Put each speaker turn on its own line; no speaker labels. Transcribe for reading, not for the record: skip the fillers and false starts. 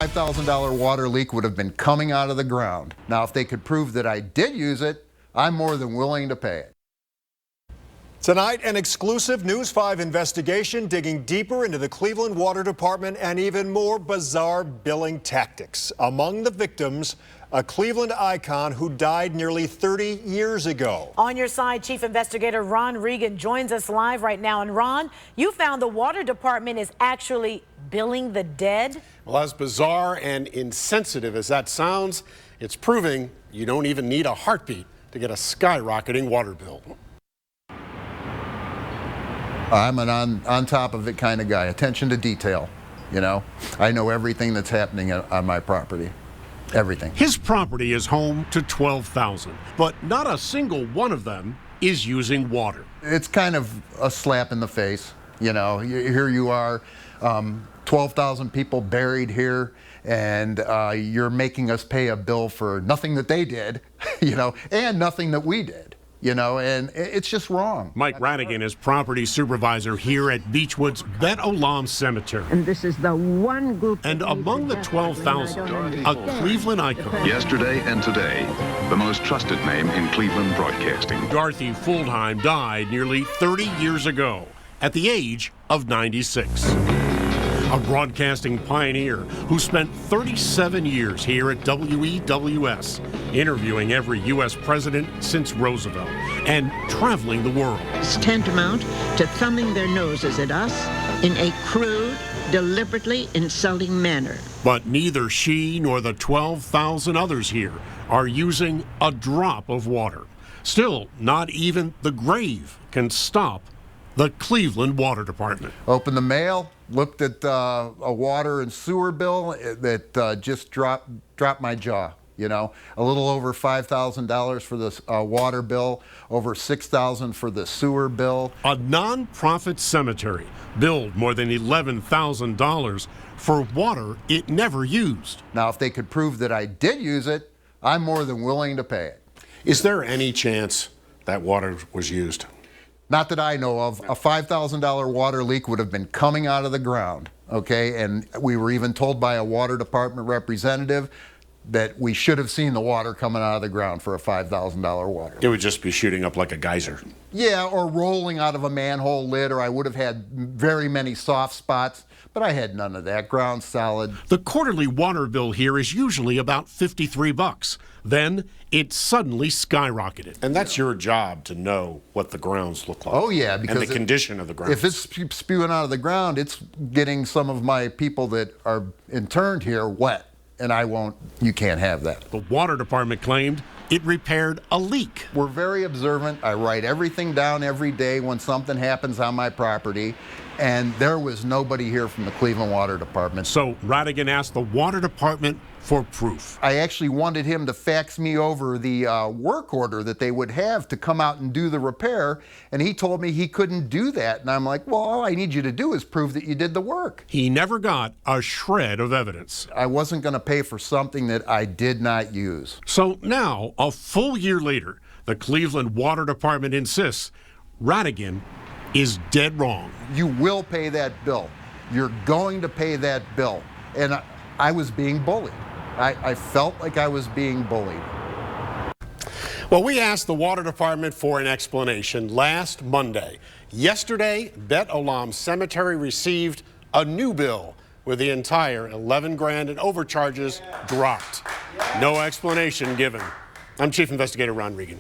$5,000 water leak would have been coming out of the ground. Now, if they could prove that I did use it, I'm more than willing to pay it.
Tonight, an exclusive News 5 investigation digging deeper into the Cleveland Water Department and even more bizarre billing tactics. Among the victims, a Cleveland icon who died nearly 30 years ago.
On your side, Chief Investigator Ron Regan joins us live right now. And Ron, you found the water department is actually billing the dead?
Well, as bizarre and insensitive as that sounds, it's proving you don't even need a heartbeat to get a skyrocketing water bill.
I'm an on top of it kind of guy. Attention to detail, you know. I know everything that's happening on my property. Everything.
His property is home to 12,000, but not a single one of them is using water.
It's kind of a slap in the face, you know. Here you are, 12,000 people buried here, and you're making us pay a bill for nothing that they did, you know, and nothing that we did. You know, and it's just wrong.
Mike Radigan is property supervisor here at Beechwood's Bet Olam Cemetery.
And this is the one group.
And among the 12,000, a Cleveland icon.
Yesterday and today, the most trusted name in Cleveland broadcasting.
Dorothy Fuldheim died nearly 30 years ago at the age of 96. A broadcasting pioneer who spent 37 years here at WEWS, interviewing every U.S. president since Roosevelt and traveling the world.
It's tantamount to thumbing their noses at us in a crude, deliberately insulting manner.
But neither she nor the 12,000 others here are using a drop of water. Still, not even the grave can stop the Cleveland Water Department.
Opened the mail, looked at a water and sewer bill that just dropped my jaw. You know, a little over $5,000 for the water bill, over $6,000 for the sewer bill.
A non-profit cemetery billed more than $11,000 for water it never used.
Now, if they could prove that I did use it, I'm more than willing to pay it.
Is there any chance that water was used?
Not that I know of. A $5,000 water leak would have been coming out of the ground, okay? And we were even told by a water department representative that we should have seen the water coming out of the ground for a $5,000 water.
It would just be shooting up like a geyser.
Yeah, or rolling out of a manhole lid, or I would have had very many soft spots, but I had none of that. Ground solid.
The quarterly water bill here is usually about $53. Then it suddenly skyrocketed.
And that's your job to know what the grounds look like.
Oh yeah, because
and the condition of the ground.
If it's spewing out of the ground, it's getting some of my people that are interned here wet. And you can't have that.
The water department claimed it repaired a leak.
We're very observant. I write everything down every day when something happens on my property, and there was nobody here from the Cleveland Water Department.
So Radigan asked the water department for proof.
I actually wanted him to fax me over the work order that they would have to come out and do the repair, and he told me he couldn't do that. And I'm like, well, all I need you to do is prove that you did the work.
He never got a shred of evidence.
I wasn't going to pay for something that I did not use.
So now, a full year later, the Cleveland Water Department insists Radigan is dead wrong.
You will pay that bill. You're going to pay that bill. And I was being bullied. I felt like I was being bullied.
Well, we asked the water department for an explanation last Monday. Yesterday, Bet Olam Cemetery received a new bill with the entire $11,000 in overcharges dropped. No explanation given. I'm Chief Investigator Ron Regan.